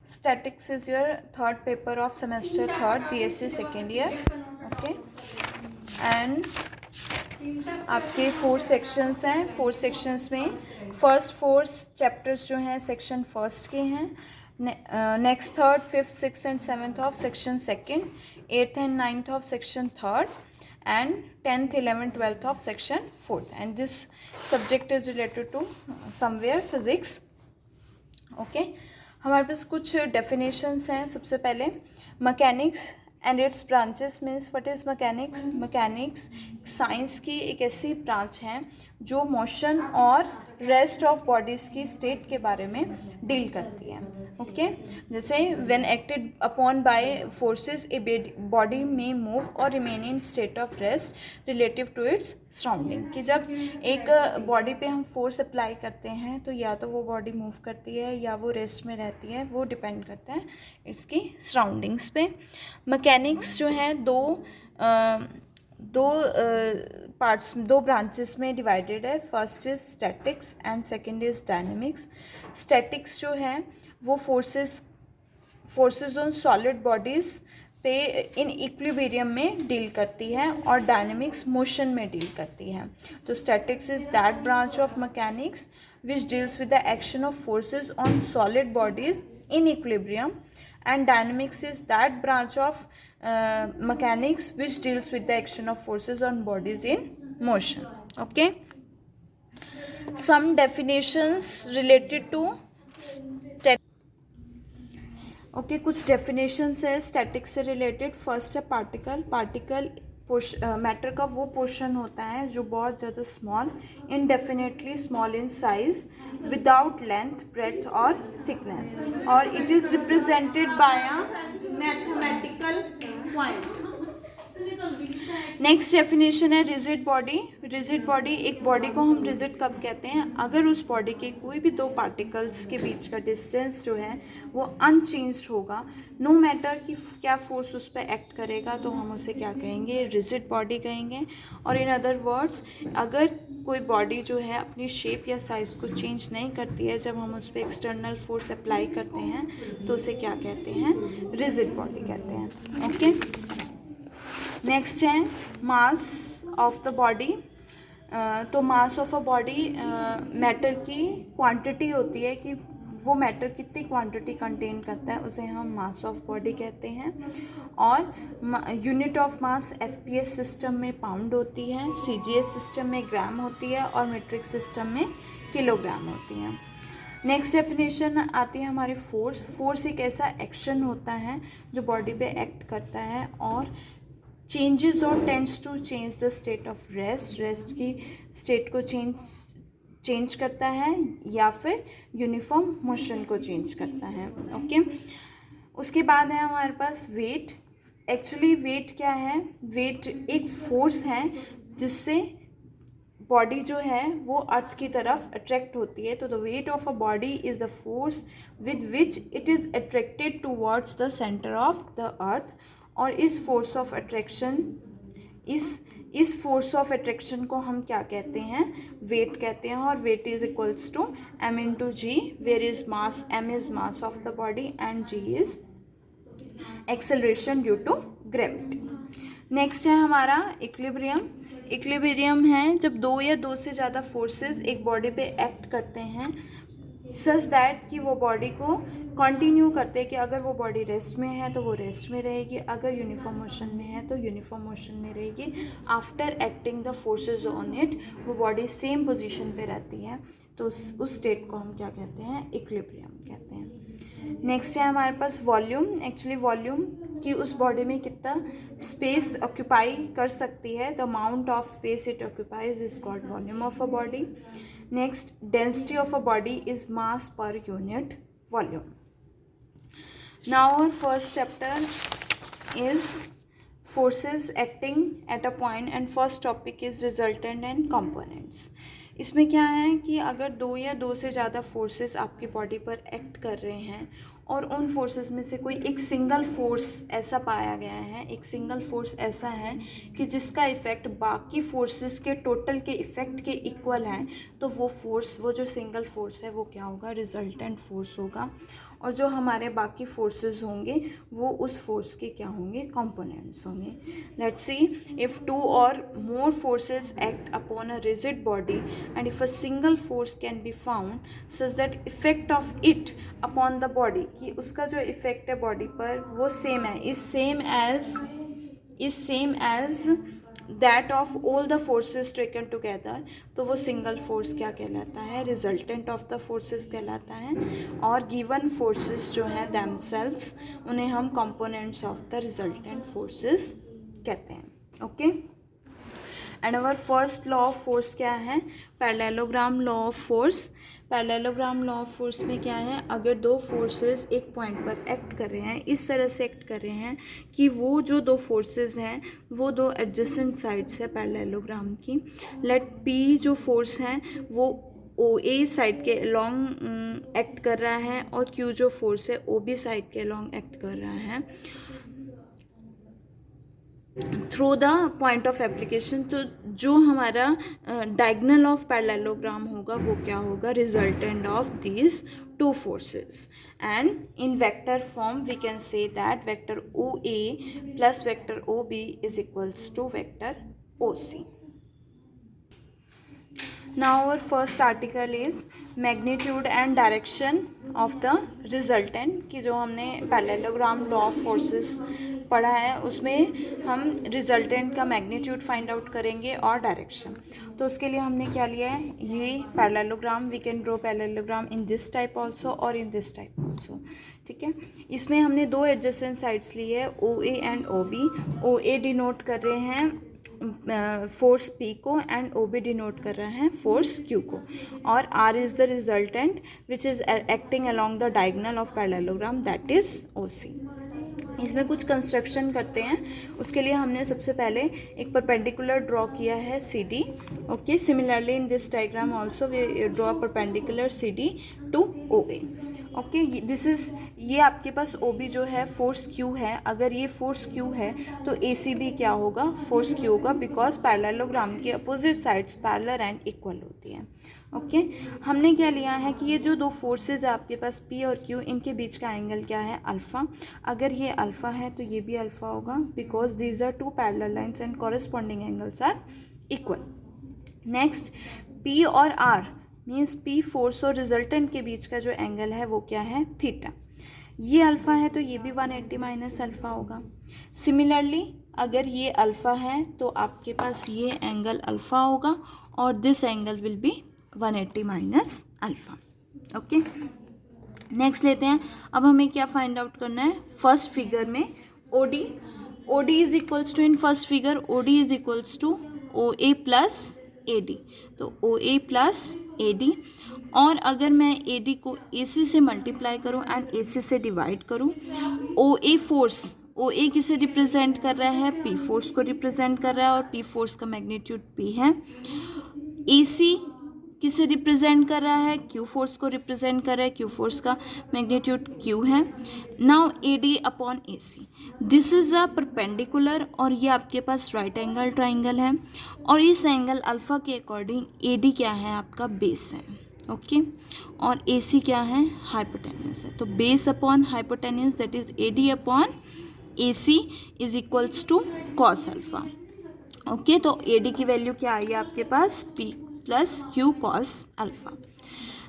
Statics is your third paper of semester third BSc second year. Okay, and आपके 4 sections हैं. 4 sections में first 4 chapters जो हैं section first के हैं. Next third fifth six and seventh of section second, eighth and ninth of section third, and 10th 11th 12th of section 4th, and this subject is related to somewhere physics. Okay, हमारे पास कुछ definitions हैं. सबसे पहले mechanics and its branches means what is mechanics? Mechanics science की एक ऐसी branch है जो मोशन और रेस्ट ऑफ बॉडीज़ की स्टेट के बारे में डील करती है. ओके, जैसे when acted upon by forces a body में मूव और remain in state of rest relative to its surrounding. कि जब एक बॉडी पे हम फोर्स अप्लाई करते हैं तो या तो वो बॉडी मूव करती है या वो रेस्ट में रहती है, वो डिपेंड करता है इसकी सराउंडिंग्स पे. मैकेनिक्स जो है दो ब्रांचेस में डिवाइडेड है. First is statics and second is dynamics. Statics जो है वो फोर्सेस ऑन सॉलिड बॉडीज़ पे इन इक्विलिब्रियम में डील करती है और डायनेमिक्स मोशन में डील करती है. तो statics is that branch of mechanics which deals with the action of forces on solid bodies in equilibrium, and dynamics is that branch of mechanics which deals with the action of forces on bodies in motion. Okay, some definitions related to okay, कुछ definitions है statics से related. First है particle matter का वो portion होता है जो बहुत ज़्यादा small, indefinitely small in size, without length, breadth और थिकनेस, और it is represented by a mathematical point. Next definition है रिजिड बॉडी. रिजिड बॉडी, एक बॉडी को हम रिजिड कब कहते हैं? अगर उस बॉडी के कोई भी दो पार्टिकल्स के बीच का डिस्टेंस जो है वो अनचेंज्ड होगा, नो मैटर कि क्या फोर्स उस पर एक्ट करेगा, तो हम उसे क्या कहेंगे? रिजिड बॉडी कहेंगे. और इन अदर वर्ड्स, अगर कोई बॉडी जो है अपनी शेप या साइज़ को चेंज नहीं करती है जब हम उस पर एक्सटर्नल फोर्स अप्लाई करते हैं, तो उसे क्या कहते हैं? रिजिड बॉडी कहते हैं. ओके, नेक्स्ट है मास ऑफ द बॉडी. तो mass of a body matter की क्वांटिटी होती है कि वो मैटर कितनी क्वांटिटी कंटेन करता है, उसे हम मास ऑफ बॉडी कहते हैं. और unit of mass FPS system में पाउंड होती है, सीजीएस सिस्टम में ग्राम होती है और मीट्रिक सिस्टम में किलोग्राम होती है. नेक्स्ट डेफिनेशन आती है हमारी फोर्स एक ऐसा एक्शन होता है जो बॉडी पे एक्ट करता है और चेंजेस और tends to change the state of rest की स्टेट को चेंज करता है या फिर यूनिफॉर्म मोशन को चेंज करता है. ओके, उसके बाद है हमारे पास वेट. एक्चुअली वेट क्या है? वेट एक फोर्स है जिससे बॉडी जो है वो अर्थ की तरफ अट्रैक्ट होती है. तो the weight of a body is the force with which it is attracted towards the centre of the earth. और इस फोर्स ऑफ अट्रैक्शन को हम क्या कहते हैं? वेट कहते हैं. और weight is equals to m into G, where is mass, m is mass of the body and g is acceleration due to gravity. Next है हमारा इक्विलिब्रियम. इक्विलिब्रियम है जब दो या दो से ज़्यादा फोर्सेस एक बॉडी पे एक्ट करते हैं सच दैट कि वो बॉडी को कंटिन्यू करते हैं कि अगर वो बॉडी रेस्ट में है तो वो रेस्ट में रहेगी, अगर यूनिफॉर्म मोशन में है तो यूनिफॉर्म मोशन में रहेगी. After acting the forces on it वो बॉडी सेम पोजीशन पे रहती है, तो उस स्टेट को हम क्या कहते हैं? इक्विलिब्रियम कहते हैं. नेक्स्ट है हमारे पास वॉल्यूम. एक्चुअली वॉल्यूम कि उस बॉडी में कितना स्पेस ऑक्यूपाई कर सकती है, the amount of space it occupies is called volume of a body. Next, density of a body is mass per unit volume. Now our first chapter is forces acting at a point and first topic is resultant and components. इसमें क्या है कि अगर दो या दो से ज़्यादा फोर्सेस आपकी बॉडी पर एक्ट कर रहे हैं और उन फोर्सेस में से कोई एक सिंगल फोर्स ऐसा पाया गया है, एक सिंगल फोर्स ऐसा है कि जिसका इफ़ेक्ट बाकी फोर्सेस के टोटल के इफ़ेक्ट के इक्वल है, तो वो फोर्स, वो जो सिंगल फोर्स है वो क्या होगा, रिजल्टेंट फोर्स होगा। और जो हमारे बाकी फोर्सेस होंगे वो उस फोर्स के क्या होंगे, कंपोनेंट्स होंगे। लेट्स सी, इफ़ टू और more forces act upon a rigid body and if a single force can be found such that effect of it upon the body, कि उसका जो इफेक्ट है बॉडी पर वो सेम है, is same as that of all the forces taken together, तो वो single force क्या कहलाता है, रिजल्टेंट ऑफ द फोर्सेस कहलाता है। और गिवन फोर्सेस जो हैं देमसेल्व्स, उन्हें हम components of the resultant forces कहते हैं। Okay, and our first law of force क्या है, parallelogram law of force. Parallelogram law of force में क्या है, अगर दो फोर्सेस एक पॉइंट पर एक्ट कर रहे हैं, इस तरह से एक्ट कर रहे हैं कि वो जो दो फोर्सेस हैं वो दो एडजेसेंट साइड्स है पैरेललोग्राम की। लेट पी जो फोर्स है वो ओ ए साइड के अलॉन्ग एक्ट कर रहा है और क्यू जो फोर्स है ओ बी साइड के अलॉन्ग एक्ट कर रहा है through the point of application. तो जो हमारा डायगोनल ऑफ पैरेललोग्राम होगा वो क्या होगा, resultant of these two forces. And in vector form we can say that vector O A plus vector O B is equals to vector O C. Now our first article is magnitude and direction of the resultant, कि जो हमने parallelogram law of forces पढ़ा है उसमें हम resultant का magnitude find out करेंगे और डायरेक्शन। तो उसके लिए हमने क्या लिया है, ये parallelogram, we can draw parallelogram in this type also और इन दिस टाइप ऑल्सो, ठीक है। इसमें हमने दो एडजेसेंट साइड्स ली है, O A and O B. O A denote कर रहे हैं फोर्स P को एंड ओ बी डिनोट कर रहा है फोर्स Q को, और R is the resultant which is acting along the diagonal of parallelogram, that is OC। इसमें कुछ कंस्ट्रक्शन करते हैं, उसके लिए हमने सबसे पहले एक परपेंडिकुलर ड्रॉ किया है CD। Okay, similarly in this diagram also we draw perpendicular CD to OA। Okay, this is, ये आपके पास OB जो है फोर्स Q है, अगर ये फोर्स Q है तो AC भी क्या होगा, फोर्स Q होगा, बिकॉज पैरेललोग्राम के opposite sides parallel and equal होती हैं। ओके, हमने क्या लिया है कि ये जो दो फोर्सेज है आपके पास P और Q, इनके बीच का एंगल क्या है, अल्फ़ा। अगर ये अल्फ़ा है तो ये भी अल्फ़ा होगा, because these are two parallel lines and corresponding angles are equal. Next, P और R मीन्स P फोर्स और रिजल्टेंट के बीच का जो एंगल है वो क्या है, थीटा। ये अल्फ़ा है तो ये भी 180 माइनस अल्फ़ा होगा। सिमिलरली अगर ये अल्फ़ा है तो आपके पास ये एंगल अल्फ़ा होगा और this angle will be 180 minus alpha. Okay, next लेते हैं। अब हमें क्या फाइंड आउट करना है, फर्स्ट फिगर में OD is equals to, in first figure OD is equals to OA plus AD, तो OA प्लस AD। और अगर मैं AD को AC से मल्टीप्लाई करूं एंड AC से डिवाइड करूं, OA फोर्स, OA किसे रिप्रेजेंट कर रहा है, P फोर्स को रिप्रेजेंट कर रहा है और P फोर्स का मैग्नीट्यूड P है। AC किसे रिप्रेजेंट कर रहा है, Q फोर्स को रिप्रेजेंट कर रहा है, Q फोर्स का मैग्नीट्यूड Q है। Now AD upon AC, this is a perpendicular और ये आपके पास राइट एंगल ट्राइंगल है, और इस एंगल अल्फ़ा के अकॉर्डिंग AD क्या है, आपका बेस है। ओके, और AC क्या है, हाइपोटेन्यूस है। तो base upon hypotenuse that is AD upon AC is equals to cos alpha. Okay, तो AD की वैल्यू क्या आई है आपके पास, P plus Q cos alpha.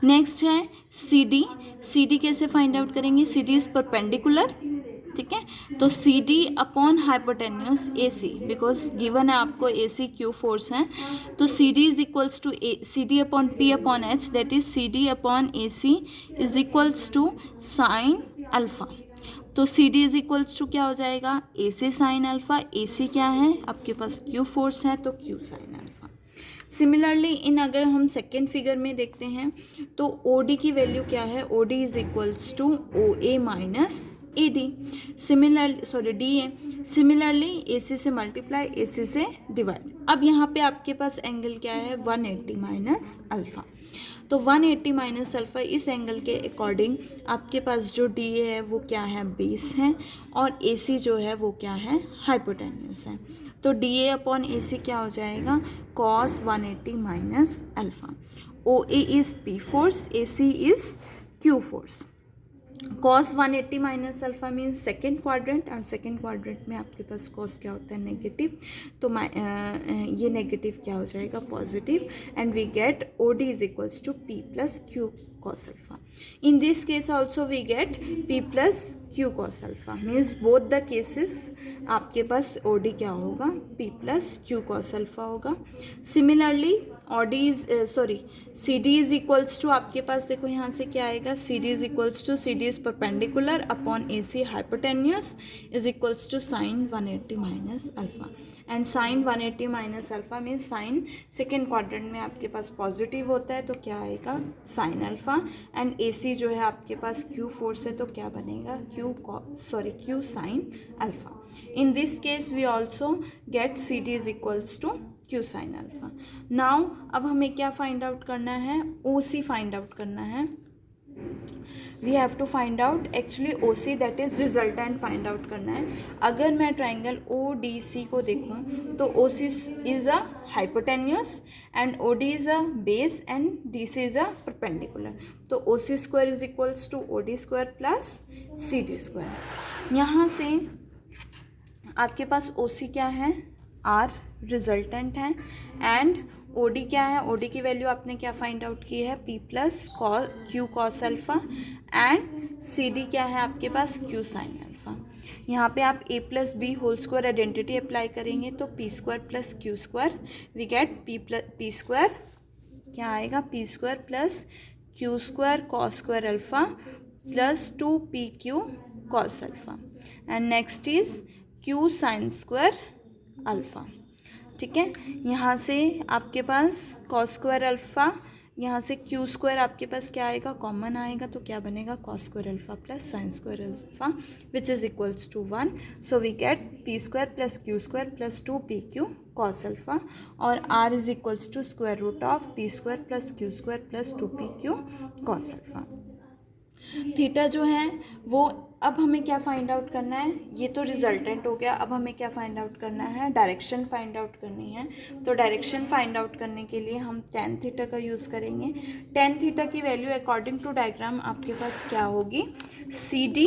Next है CD कैसे फाइंड आउट करेंगे, CD इज़ परपेंडिकुलर, ठीक है। तो CD upon hypotenuse AC, because given है आपको AC Q फोर्स है, तो CD is equals to CD upon P upon H, that is CD upon AC is equals to sine alpha. तो CD is equals to क्या हो जाएगा, AC sine alpha. AC क्या है आपके पास, Q फोर्स है, तो Q sine alpha. Similarly in अगर हम सेकेंड फिगर में देखते हैं तो OD की वैल्यू क्या है, OD is equals to OA minus AD। Similarly DA, similarly A C से मल्टीप्लाई, ए सी से डिवाइड। अब यहाँ पे आपके पास एंगल क्या है, 180 माइनस अल्फ़ा। तो 180 माइनस अल्फ़ा इस एंगल के अकॉर्डिंग आपके पास जो डी ए है वो क्या है, बेस है, और ए सी जो है वो क्या है, हाइपोटेन्यूस है। तो डी ए अपॉन ए सी क्या हो जाएगा, cos 180 minus alpha. O A is P force, A C is Q force. Cos 180 minus alpha means second quadrant, और सेकेंड क्वाड्रेंट में आपके पास कॉस क्या होता है, नेगेटिव। तो ये नेगेटिव क्या हो जाएगा, positive, and we get O D is equals to P plus Q cos alpha. In this case also we get P plus Q cos alpha, means both the cases आपके पास O D क्या होगा, P plus Q cos alpha होगा। Similarly O D is C D is equals to आपके पास देखो यहाँ से क्या आएगा, C D is equals to, C D is perpendicular upon A C hypotenuse is equals to sine 180 minus alpha, and sine 180 minus alpha means sine second quadrant में आपके पास पॉजिटिव होता है, तो क्या आएगा, sine alpha, and A C जो है आपके पास क्यू फोर्स है, तो क्या बनेगा, Q sine alpha. In this case we also get C D is equals to Q sine alpha. Now अब हमें क्या फाइंड आउट करना है, ओ सी फाइंड आउट करना है। We have to find out actually O C, that is resultant find out करना है। अगर मैं ट्राइंगल ओ डी सी को देखूं तो O C is a hypotenuse and O D is a base and D C is a perpendicular. तो O C square is equals to O D square plus C D square. यहाँ से आपके पास O C क्या है, R resultant है, and O D क्या है, ओ डी की वैल्यू आपने क्या फाइंड आउट की है, P plus Q cos alpha, and C D क्या है आपके पास, क्यू साइन अल्फा। यहाँ पे आप A plus B whole square identity apply करेंगे तो P square plus Q square, we get P square क्या आएगा, P square plus Q square cos square alpha plus 2 PQ cos alpha, and next is Q sine square alpha. ठीक है, यहाँ से आपके पास cos square alpha, यहाँ से Q square आपके पास क्या आएगा, कॉमन आएगा, तो क्या बनेगा, cos square alpha plus sine square alpha which is equals to 1। So we get P square plus Q square plus 2PQ cos alpha, और R is equals to square root of P square plus Q square plus 2PQ cos alpha. Theta जो है वो अब हमें क्या find out करना है, ये तो रिजल्टेंट हो गया। अब हमें क्या फाइंड आउट करना है, डायरेक्शन फाइंड आउट करनी है। तो डायरेक्शन फाइंड आउट करने के लिए हम टेन थीटा का यूज़ करेंगे। टेन थीटा की वैल्यू अकॉर्डिंग टू डायग्राम आपके पास क्या होगी, सी डी,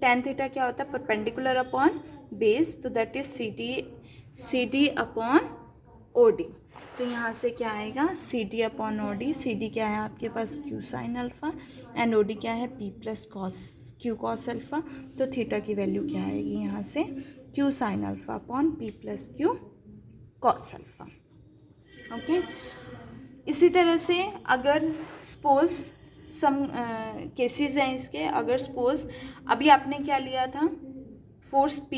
टेन थीटा क्या होता है, परपेंडिकुलर अपॉन बेस, तो that is C D upon O D. तो यहाँ से क्या आएगा, C D upon O D, C D क्या है आपके पास, Q sine alpha, and O D क्या है, P plus Q cos alpha. तो थीटा की वैल्यू क्या आएगी यहाँ से, Q sine alpha upon P plus Q cos alpha. Okay, इसी तरह से अगर सपोज सम केसेस हैं इसके, अगर सपोज अभी आपने क्या लिया था, फोर्स P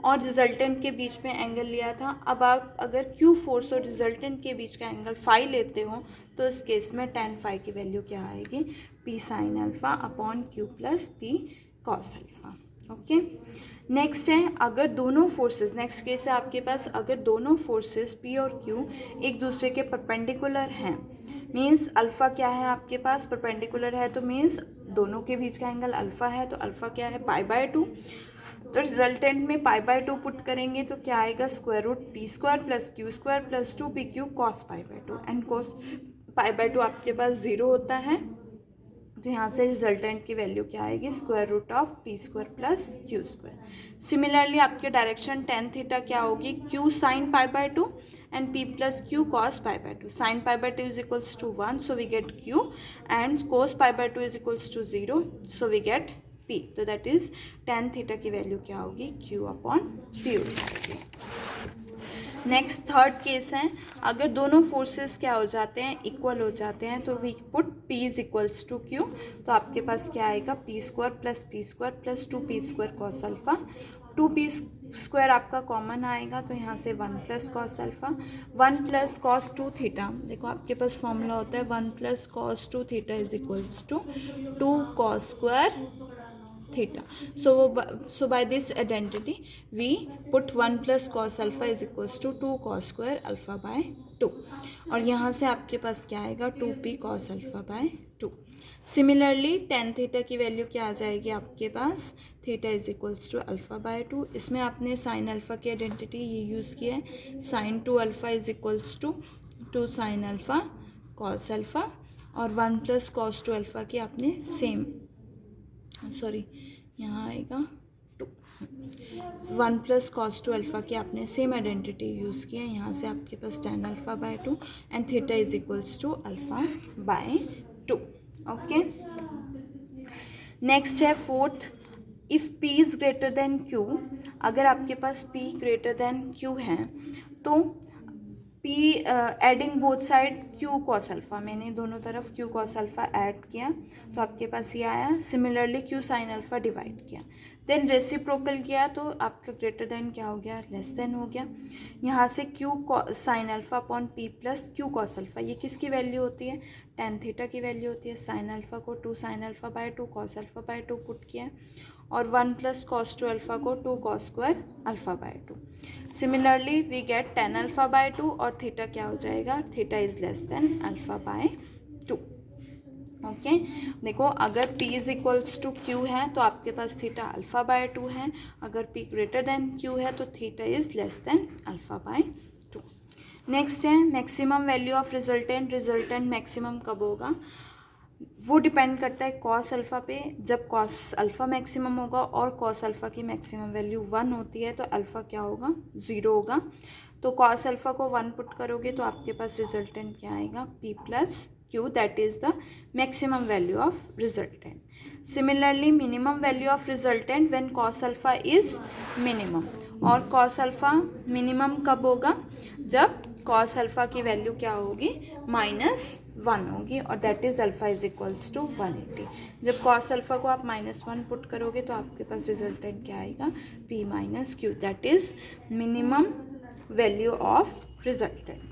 और रिजल्टेंट के बीच में एंगल लिया था। अब आप अगर Q फोर्स और रिजल्टेंट के बीच का एंगल फाई लेते हो तो इस केस में tan फाई की वैल्यू क्या आएगी, P sign alpha upon Q plus P cos alpha. Okay, next है अगर दोनों फोर्सेस, नेक्स्ट केस है आपके पास अगर दोनों फोर्सेस P और Q एक दूसरे के परपेंडिकुलर हैं, मीन्स अल्फ़ा क्या है आपके पास, परपेंडिकुलर है, तो मीन्स दोनों के बीच का एंगल अल्फ़ा है, तो अल्फ़ा क्या है, π/2। तो रिजल्टेंट में π/2 पुट करेंगे तो क्या आएगा, square root P square plus Q square plus 2PQ cos π/2, and cos π/2 आपके पास 0 होता है, तो यहाँ से रिजल्टेंट की वैल्यू क्या आएगी, square root of P square plus Q square. Similarly आपके डायरेक्शन टेन थीटा क्या होगी, Q sine π/2 and p plus q cos π/2. Sin π/2 is equals to 1, so we get q, and cos π/2 is equals to 0, so we get p. तो that is tan theta की value क्या होगी, q upon p हो जाएगी। Next third case है अगर दोनों forces क्या हो जाते हैं, इक्वल हो जाते हैं, तो we put p is equals to q, तो आपके पास क्या आएगा, p square plus 2p square cos alpha, 2p square आपका कॉमन आएगा, तो यहाँ से 1 plus cos alpha, 1 plus cos 2 theta, देखो आपके पास फॉर्मूला होता है 1 plus cos 2 theta is equals to 2 cos square theta. So by this identity we put 1 plus cos alpha is equals to 2 cos square alpha by 2 और यहाँ से आपके पास क्या आएगा 2p cos alpha by 2. Similarly tan theta की value क्या आ जाएगी आपके पास theta is equals to alpha by 2. इसमें आपने साइन अल्फ़ा की आइडेंटिटी ये यूज़ किया है sine 2 alpha is equals to 2 sine alpha cos alpha और 1 प्लस कॉस 2 अल्फ़ा की आपने सेम यहाँ आएगा 1 प्लस कॉस 2 अल्फ़ा की आपने सेम आइडेंटिटी यूज़ किया है. यहाँ से आपके पास tan alpha by 2 and theta is equals to alpha by 2. Okay, next है fourth, if p is greater than q. अगर आपके पास p ग्रेटर देन q है तो p adding both side q cos alpha, मैंने दोनों तरफ q cos अल्फ़ा ऐड किया तो आपके पास ये आया. Similarly q sin alpha divide किया देन रेसिप्रोकल किया तो आपका ग्रेटर देन क्या हो गया लेस देन हो गया. यहाँ से q sin alpha upon p plus q cos alpha, ये किसकी वैल्यू होती है tan थीटा की वैल्यू होती है. साइन अल्फ़ा को 2 sin alpha by 2 cos alpha by 2 put किया है और 1 प्लस cos 2 अल्फ़ा को 2 cos square alpha by 2. Similarly we get tan alpha by 2 और थीटा क्या हो जाएगा theta is less than alpha by 2. Okay, देखो अगर p is equals to q है तो आपके पास थीटा अल्फ़ा बाय 2 है. अगर p ग्रेटर देन q है तो theta is less than alpha by 2. Next है maximum value of resultant. Resultant maximum कब होगा वो डिपेंड करता है कॉस अल्फ़ा पे. जब कॉस अल्फ़ा मैक्सिमम होगा और कॉस अल्फ़ा की मैक्सिमम वैल्यू 1 होती है तो अल्फ़ा क्या होगा 0 होगा. तो कॉस अल्फ़ा को 1 पुट करोगे तो आपके पास रिजल्टेंट क्या आएगा p plus q, that is the maximum value of resultant. Similarly minimum value of resultant when cos alpha is minimum. और कॉस अल्फ़ा मिनिमम कब होगा जब कॉस अल्फ़ा की वैल्यू क्या होगी -1 होगी और that is alpha is equals to 180. जब कॉस अल्फ़ा को आप -1 पुट करोगे तो आपके पास रिजल्टेंट क्या आएगा p minus q, that is minimum value of resultant.